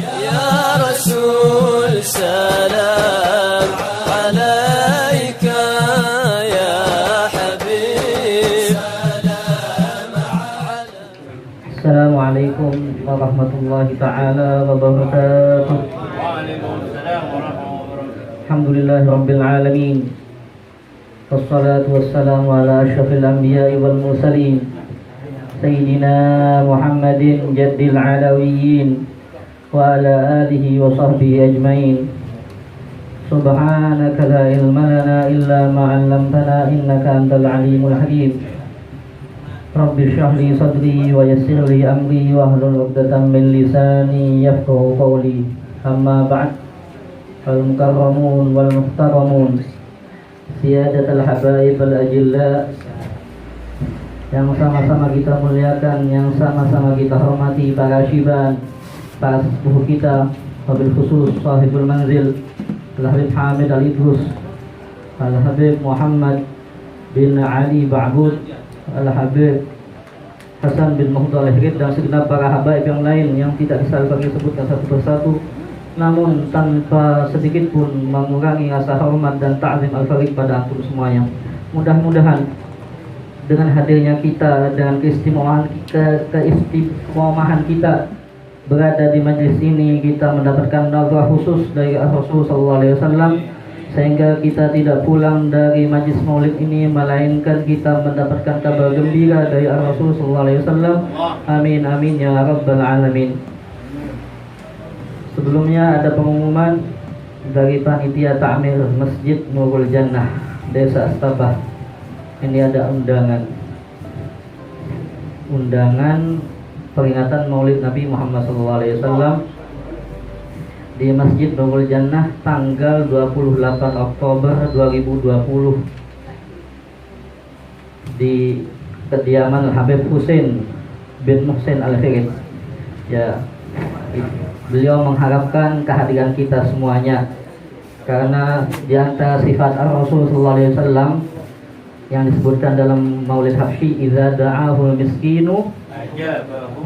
يا رسول سلام عليك يا حبيب سلام عليك. السلام عليكم ورحمة الله تعالى وبركاته. وعليكم السلام ورحمة الله وبركاته. الحمد لله رب العالمين والصلاة والسلام على أشرف الأنبياء والمرسلين سيدنا محمد جد العلويين وعلى آله وصحبه أجمعين. سبحانك لا علم لنا إلا ما علمتنا إنك أنت العليم الحكيم. رب اشرح لي صدري ويسر لي أمري واحلل عقدة من لساني يفقهوا قولي. أما بعد، المكرمون والمحترمون سيادة الحبايب الأجلاء, yang sama-sama kita muliakan, yang sama-sama kita hormati, para syiban, para sepuh kita, wabil khusus sahibul manzil Al-Habib Hamid Al-Idrus, Al-Habib Muhammad bin Ali Ba'bud, Al-Habib Hasan bin Muhdal Al-Hirid, dan segenap para habaib yang lain yang tidak bisa kami sebutkan satu persatu, namun tanpa sedikit pun mengurangi rasa hormat dan ta'zim al-farid pada antum semuanya. Mudah-mudahan dengan hadirnya kita, dengan keistimewaan kita berada di majlis ini, kita mendapatkan nazar khusus dari Rasulullah SAW, sehingga kita tidak pulang dari majlis maulid ini melainkan kita mendapatkan kabar gembira dari Rasulullah SAW. Amin amin ya rabbal alamin. Sebelumnya ada pengumuman dari panitia Ta'mir Masjid Nurul Jannah Desa Astabah. Ini ada undangan peringatan Maulid Nabi Muhammad SAW di Masjid Nurul Jannah tanggal 28 Oktober 2020 di kediaman Habib Husain bin Muhsin Al-Hirid. Ya, beliau mengharapkan kehadiran kita semuanya, karena di antara sifat Rasulullah SAW yang disebutkan dalam Maulid Habsyi, idza da'ahul miskinu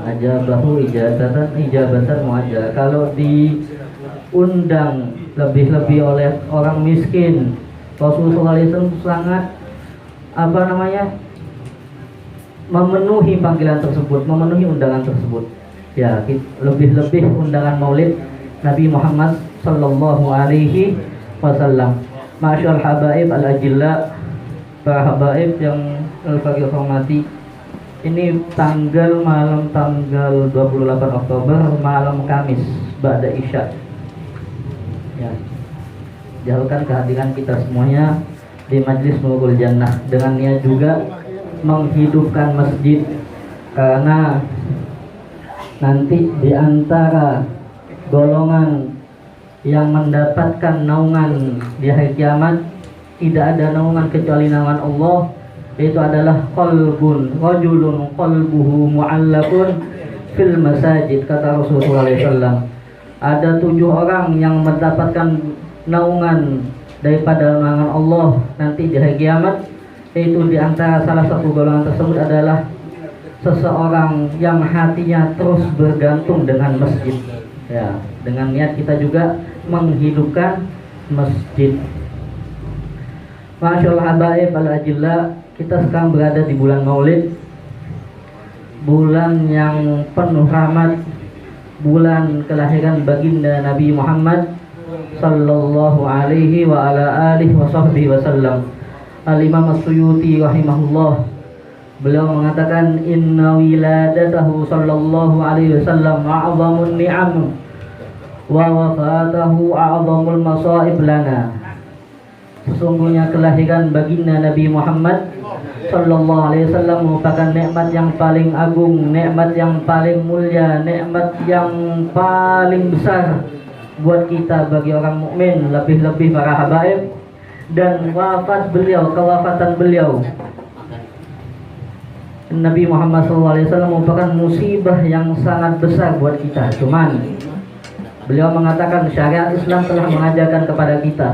ajabahu ijabatan muajjal. Kalau diundang lebih-lebih oleh orang miskin, Rasulullah SAW sangat memenuhi panggilan tersebut, memenuhi undangan tersebut. Ya, lebih-lebih undangan Maulid Nabi Muhammad sallallahu alaihi wasallam. Masyaallah habaib al-ajilla, para habaib yang al-faqih hormati, ini malam tanggal 28 Oktober, malam Kamis ba'da Isya. Ya, jauhkan kehadiran kita semuanya di Majlis Nurul Jannah dengan niat juga menghidupkan masjid, karena nanti di antara golongan yang mendapatkan naungan di hari kiamat tidak ada naungan kecuali naungan Allah, yaitu adalah rajulun qalbuhu mu'allaqun fil masajid, kata Rasulullah SAW. Ada 7 orang yang mendapatkan naungan daripada naungan Allah nanti di hari kiamat, yaitu di antara salah satu golongan tersebut adalah seseorang yang hatinya terus bergantung dengan masjid. Ya, dengan niat kita juga menghidupkan masjid. Masyaallah habaib al-ajilla, kita sekarang berada di bulan Maulid, bulan yang penuh rahmat, bulan kelahiran baginda Nabi Muhammad sallallahu alaihi wa ala alihi wa sahbihi wasallam. Al-Imam As-Suyuti rahimahullah, beliau mengatakan, inna wiladatahu sallallahu alaihi wasallam a'zamun ni'am wa wafatahu a'zamul masaib lana. Sesungguhnya kelahiran baginda Nabi Muhammad sallallahu alaihi wasallam merupakan nikmat yang paling agung, nikmat yang paling mulia, nikmat yang paling besar buat kita bagi orang mukmin, lebih-lebih para habaib. Dan kewafatan beliau Nabi Muhammad SAW merupakan musibah yang sangat besar buat kita. Cuman beliau mengatakan syariat Islam telah mengajarkan kepada kita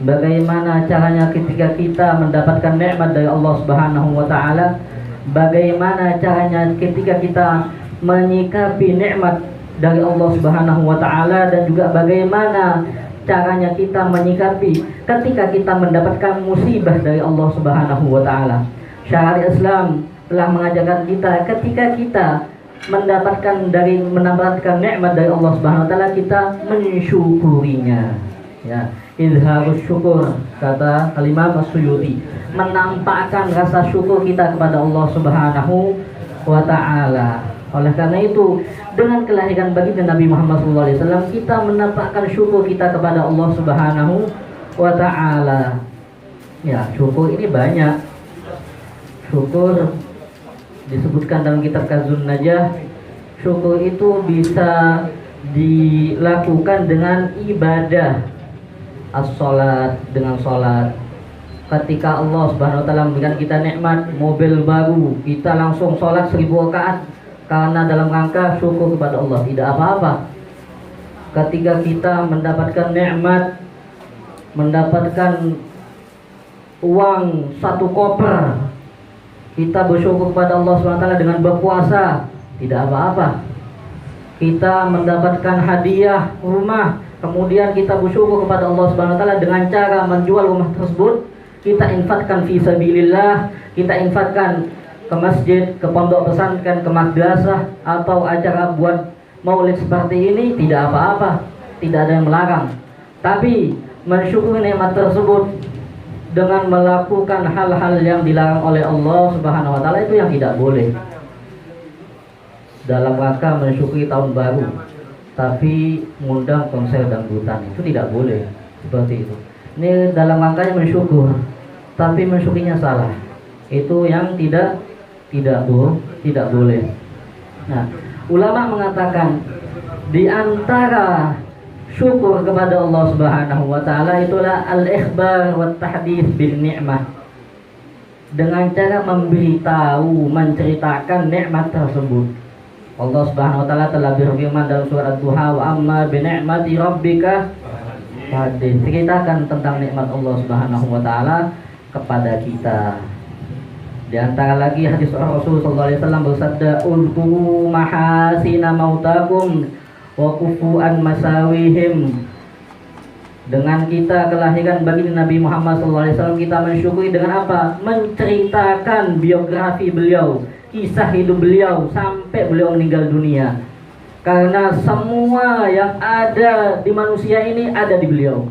bagaimana caranya ketika kita mendapatkan nikmat dari Allah Subhanahu wa taala, bagaimana caranya ketika kita menyikapi nikmat dari Allah Subhanahu wa taala, dan juga bagaimana caranya kita menyikapi ketika kita mendapatkan musibah dari Allah Subhanahu wa taala. Syariat Islam telah mengajarkan kita ketika kita mendapatkan nikmat dari Allah Subhanahu wa taala, kita mensyukurinya. Ya, izharus syukur, kata Imam As-Suyuti, menampakkan rasa syukur kita kepada Allah Subhanahu wa taala. Oleh karena itu, dengan kelahiran baginda Nabi Muhammad SAW, kita menampakkan syukur kita kepada Allah Subhanahu wa taala. Ya, syukur ini banyak. Syukur disebutkan dalam kitab Kazun Najah, syukur itu bisa dilakukan dengan ibadah. As-salat, dengan salat. Ketika Allah Subhanahu wa taala memberikan kita nikmat mobil baru, kita langsung salat 1000 rakaat karena dalam rangka syukur kepada Allah, tidak apa-apa. Ketika kita mendapatkan nikmat, mendapatkan uang 1 koper, kita bersyukur kepada Allah SWT dengan berpuasa, tidak apa-apa. Kita mendapatkan hadiah rumah, kemudian kita bersyukur kepada Allah SWT dengan cara menjual rumah tersebut, kita infakkan fi sabilillah, kita infakkan ke masjid, ke pondok pesantren, ke madrasah, atau acara buat maulid seperti ini, tidak apa-apa, tidak ada yang melarang. Tapi mensyukuri nikmat tersebut dengan melakukan hal-hal yang dilarang oleh Allah Subhanahu wa taala, itu yang tidak boleh. Dalam rangka mensyukuri tahun baru, tapi mengundang konser dangdutan, itu tidak boleh. Seperti itu. Ini dalam rangkanya mensyukur, tapi mensyukurinya salah. Itu yang tidak boleh. Nah, ulama mengatakan di antara syukur kepada Allah Subhanahu wa taala itulah al-ikhbar wa tahdits bin ni'mah. Dengan cara memberitahu, menceritakan nikmat tersebut. Allah Subhanahu wa taala telah berfirman dalam surat Ad-Duha, wa amma bi ni'mati rabbika hadits. Ceritakan tentang nikmat Allah Subhanahu wa taala kepada kita. Di antara lagi hadis Rasul sallallahu alaihi wasallam bersabda, "Ulqu mahasina mautakum wa kufu an masawihim." Dengan kita kelahiran baginda Nabi Muhammad sallallahu alaihi wasallam, kita mensyukuri dengan apa? Menceritakan biografi beliau, kisah hidup beliau sampai beliau meninggal dunia. Karena semua yang ada di manusia ini ada di beliau.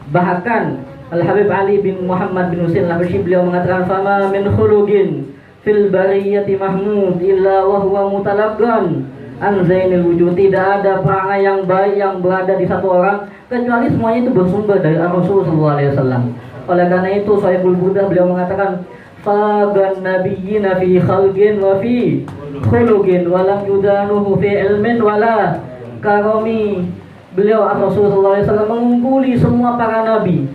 Bahkan Al-Habib Ali bin Muhammad bin Husain Al-Habsyi, beliau mengatakan, "Fama min khuluqin fil bariyati mahmud illa wa huwa mutalaqan an zainil wujud." Tidak ada perangai yang baik yang berada di satu orang kecuali semuanya itu bersumber dari Rasul sallallahu alaihi wasallam. Oleh karena itu Sahibul Burdah beliau mengatakan, "Fagan nabiyyina fi khalqin wa fi khuluqin wa lam yudanuhu fi ilmin wala karami." Beliau Rasul sallallahu alaihi wasallam mengungguli semua para nabi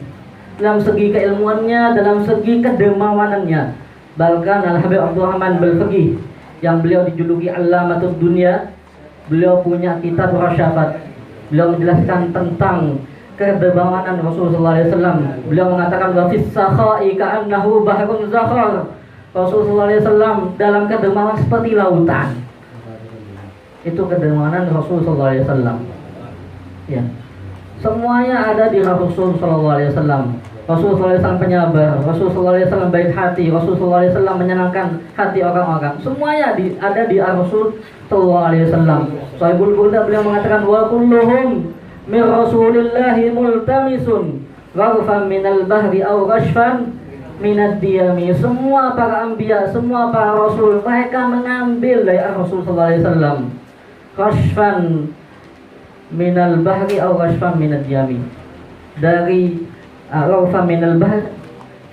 dalam segi keilmuannya, dalam segi kedermawanannya. Bahkan Al-Habib Abdurrahman Bil-Faqih yang beliau dijuluki Allamatud Dunya, beliau punya kitab Rasyafat. Beliau menjelaskan tentang kedermawanan Rasulullah SAW. Beliau mengatakan, wa fis sakha'i ka'annahu bahrun zakhar. Rasulullah SAW dalam kedermawanan seperti lautan. Itu kedermawanan Rasulullah SAW. Ya. Semuanya ada di Rasul sallallahu alaihi wasallam. Rasul sallallahu alaihi wasallam penyabar, Rasul sallallahu alaihi wasallam baik hati, Rasul sallallahu alaihi wasallam menyenangkan hati orang-orang. Semuanya ada di Rasul sallallahu alaihi wasallam. Sahibul Burdah beliau mengatakan, wa kulluhum min Rasulillahi multamisun gharfan minal bahri aw rashfan minad diyami. Semua para anbiya, semua para rasul, mereka mengambil dari Rasul sallallahu alaihi wasallam rashfan minal bahri aw rashfan minad diyami, dari raufa minal bahr,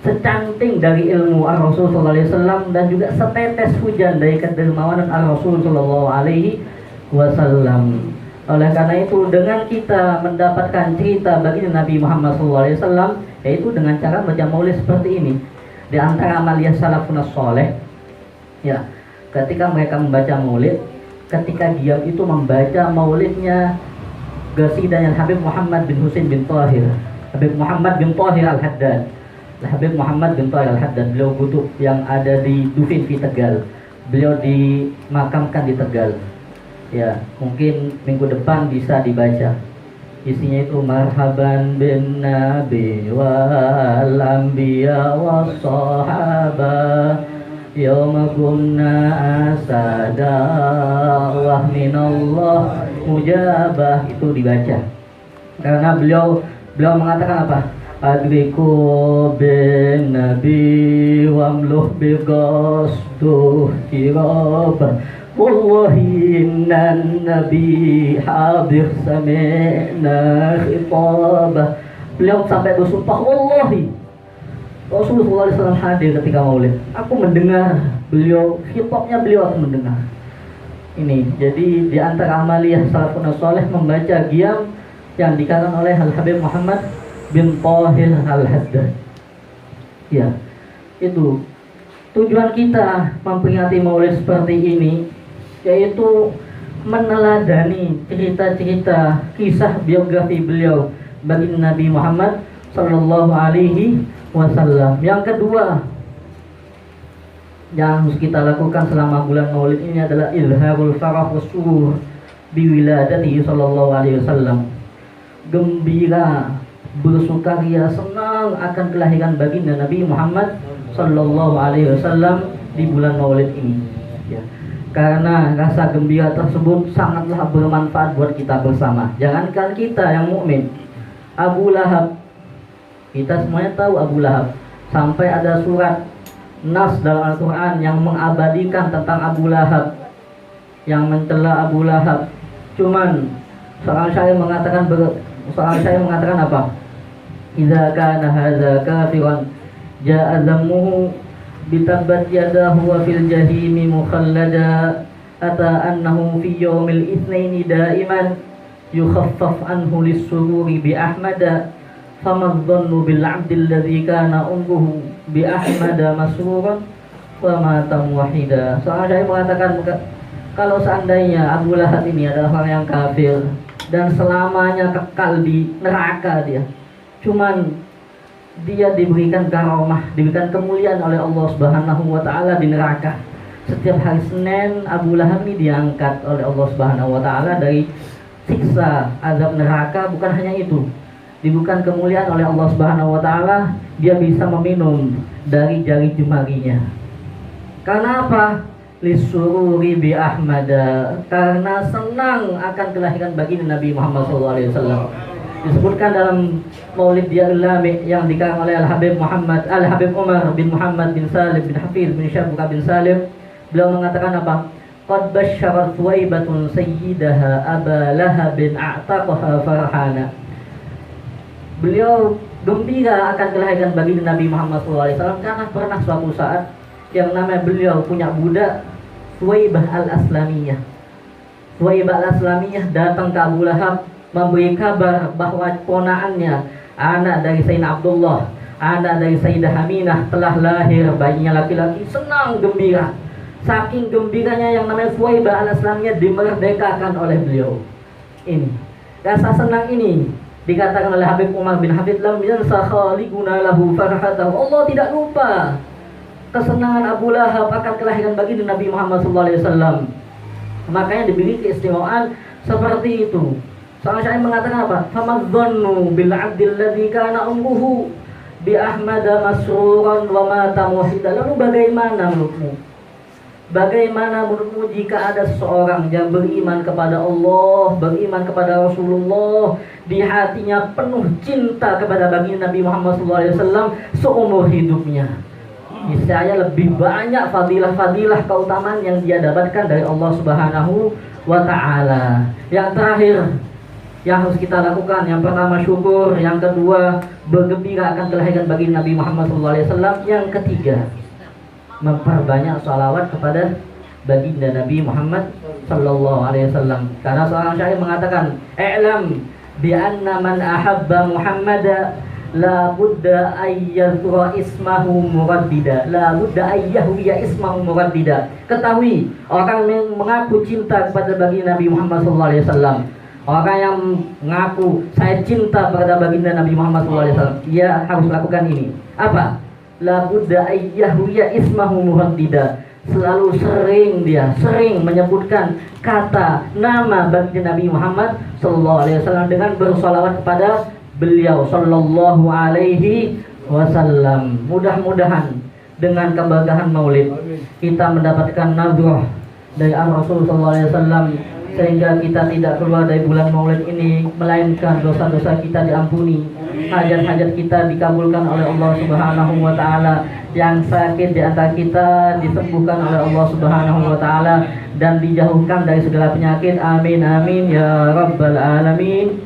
secanting dari ilmu Rasul sallallahu alaihi wasallam, dan juga setetes hujan dari kedermawanan Rasul sallallahu alaihi wasallam. Oleh karena itu, dengan kita mendapatkan cerita baginda Nabi Muhammad sallallahu alaihi wasallam, yaitu dengan cara baca maulid seperti ini. Di antara amaliyah salafun saleh, ya, ketika mereka membaca maulid, ketika diam itu membaca maulidnya Qasidahnya Habib Muhammad bin Husain bin Tahir, Habib Muhammad bin Tahir Al-Haddad. Habib Muhammad bin Tahir Al-Haddad, beliau kutub yang ada di Dufin di Tegal. Beliau dimakamkan di Tegal. Ya, mungkin minggu depan bisa dibaca. Isinya itu marhaban bin nabi wal anbiya was sahabah yauma kunna asada wa minallah mujabah, itu dibaca. Karena beliau mengatakan apa? Adriku bin nabi wamluh bi qasduh kirabah wallahi innan nabi hadir sami'na khitabah. Beliau sampai bersumpah, wallahi Rasulullah SAW hadir ketika maulid. Aku mendengar beliau, khitabnya beliau aku mendengar. Ini jadi di antara amaliyah salafun saleh membaca qiyam yang dikatakan oleh Al Habib Muhammad bin Tahir Al Haddad. Ya, itu tujuan kita memperingati maulid seperti ini, yaitu meneladani cerita-cerita kisah biografi beliau bagi Nabi Muhammad Sallallahu Alaihi Wasallam. Yang kedua yang harus kita lakukan selama bulan maulid ini adalah ilharul farah wasurur biwiladatihi Sallallahu Alaihi Wasallam. Gembira, bersukaria, senang akan kelahiran baginda Nabi Muhammad Sallallahu Alaihi Wasallam di bulan maulid ini. Ya. Karena rasa gembira tersebut sangatlah bermanfaat buat kita bersama. Jangankan kita yang mukmin, Abu Lahab, kita semuanya tahu Abu Lahab. Sampai ada surat nas dalam Al-Quran yang mengabadikan tentang Abu Lahab, yang mencela Abu Lahab. Cuman seorang syair mengatakan apa? Idza kana hadza kafiran ja'a zammuhu bitabat yadahu wa fil jahimi mukhallada ata annahu fi yawmil itsnaini daiman yukhaffaf anhu lis-sururi bi ahmada famadh-dhannu bil 'abdi alladhi kana umruhu bi ahmada masruran wa mata muwahhida. Soalnya saya mengatakan, kalau seandainya Abu Lahab ini adalah orang yang kafir dan selamanya kekal di neraka dia, cuman dia diberikan karomah, diberikan kemuliaan oleh Allah Subhanahu wa taala di neraka. Setiap hari Senin Abu Lahab ini diangkat oleh Allah Subhanahu wa taala dari siksa azab neraka. Bukan hanya itu, diberikan kemuliaan oleh Allah Subhanahu wa taala, dia bisa meminum dari jari jemarinya. Karena apa? Lisururi bi ahmada, karena senang akan kelahiran baginda Nabi Muhammad SAW. Disebutkan dalam Maulid Diarul Lami yang dikarang oleh Al Habib Umar bin Muhammad bin Salim bin Hafiz bin Syabbuka bin Salim. Beliau mengatakan apa? Qad basyarat Thuwaibatun sayyidaha Aba Lahabin a'taqaha farhana. Beliau gembira akan kelahiran baginda Nabi Muhammad SAW karena pernah suatu saat yang namanya beliau punya budak Thuwaibah al-Aslamiyah. Thuwaibah al-Aslamiyah datang ke Abu Lahab memberi kabar bahwa ponaannya, anak dari Sayyidina Abdullah, anak dari Sayyidah Aminah telah lahir, bayinya laki-laki. Senang gembira. Saking gembiranya yang namanya Thuwaibah al-Aslamiyah dimerdekakan oleh beliau. Ini rasa senang ini dikatakan oleh Habib Umar bin Habib, lam yansa khaliquna lahu farhatahu. Allah tidak lupa kesenangan Abu Lahab akan kelahiran baginda Nabi Muhammad SAW. Makanya diberi keistimewaan seperti itu. Soalnya saya mengatakan apa? Famadh-dhannu bil 'abdil ladzi kana umruhu bi ahmada masruran wa mata muwahhida. Lalu bagaimana menurutmu? Bagaimana menurutmu jika ada seseorang yang beriman kepada Allah, beriman kepada Rasulullah, di hatinya penuh cinta kepada baginda Nabi Muhammad SAW seumur hidupnya? Niscaya lebih banyak fadilah-fadilah keutamaan yang dia dapatkan dari Allah Subhanahu wa taala. Yang terakhir yang harus kita lakukan, yang pertama syukur, yang kedua bergembira akan kelahiran baginda Nabi Muhammad SAW, yang ketiga memperbanyak sholawat kepada baginda Nabi Muhammad SAW. Karena seorang syair mengatakan, "I'lam bi anna man ahabba Muhammada la budda ayyadhra ismahu muraddida, la budda ayyahwiya ismahu muraddida." Ketahui, orang yang mengaku cinta kepada baginda Nabi Muhammad SAW, orang yang mengaku saya cinta kepada baginda Nabi Muhammad SAW, dia harus lakukan ini. Apa? La budda ayyahwiya ismahu muraddida. selalu sering menyebutkan kata nama baginda Nabi Muhammad sallallahu alaihi wasallam dengan bersolawat kepada beliau sallallahu alaihi wasallam. Mudah-mudahan dengan keberkahan Maulid kita mendapatkan nadrah dari Rasul sallallahu alaihi wasallam, sehingga kita tidak keluar dari bulan Maulid ini melainkan dosa-dosa kita diampuni, hajat-hajat kita dikabulkan oleh Allah Subhanahu wa taala, yang sakit di antara kita disembuhkan oleh Allah Subhanahu wa taala dan dijauhkan dari segala penyakit. Amin amin ya rabbal alamin.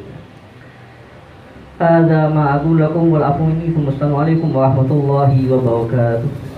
Hadza ma aqulu lakum wal afu minkum. Assalamualaikum warahmatullahi wabarakatuh.